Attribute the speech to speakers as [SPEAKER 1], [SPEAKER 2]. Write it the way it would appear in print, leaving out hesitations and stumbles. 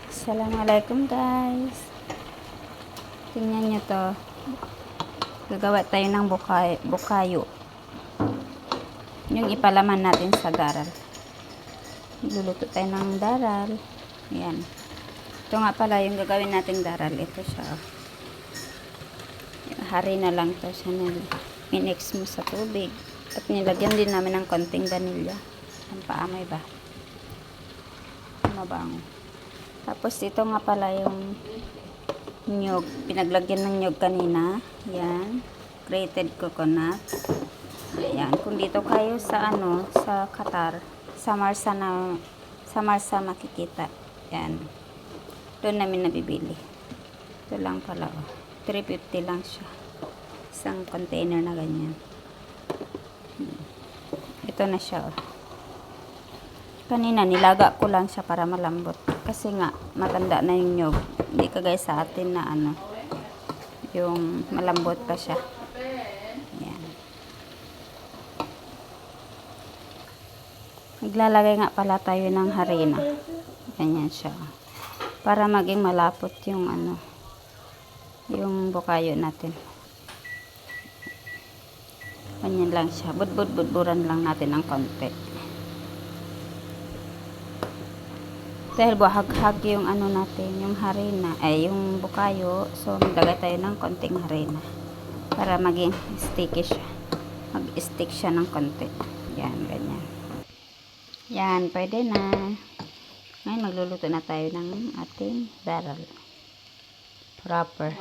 [SPEAKER 1] Assalamualaikum guys. Tingnan nyo to. Gagawa tayo ng bukayo. Yung ipalaman natin sa daral. Luluto tayo ng daral. Ayan. Ito nga pala yung gagawin nating daral. Ito siya. Harina lang to siya. Minix mo sa tubig. At nilagyan din namin ng konting vanilya. Ang paamoy ba? Mabango. Tapos ito nga pala yung nyug. Pinaglagyan ng nyug kanina. Yan. Grated coconut. Ayan. Kung dito kayo sa sa Qatar, sa Marsa makikita. Yan. Doon namin nabibili. Ito lang pala. 350 lang siya. Isang container na ganyan. Ito na siya. Kanina nilaga ko lang siya para malambot. Kasi nga, matanda na yung nyug. Hindi kagaya sa atin na yung malambot pa siya. Ayan. Naglalagay nga pala tayo ng harina. Ganyan siya. Para maging malapot yung yung bukayo natin. Ganyan lang siya. Budburan lang natin ng konti. Dahil buhag-hag yung natin, yung harina, yung bukayo. So, maglagay tayo ng konting harina. Para maging sticky siya. Mag-stick siya ng konti. Yan, ganyan. Yan, pwede na. Ngayon, magluluto na tayo ng ating daral. Proper.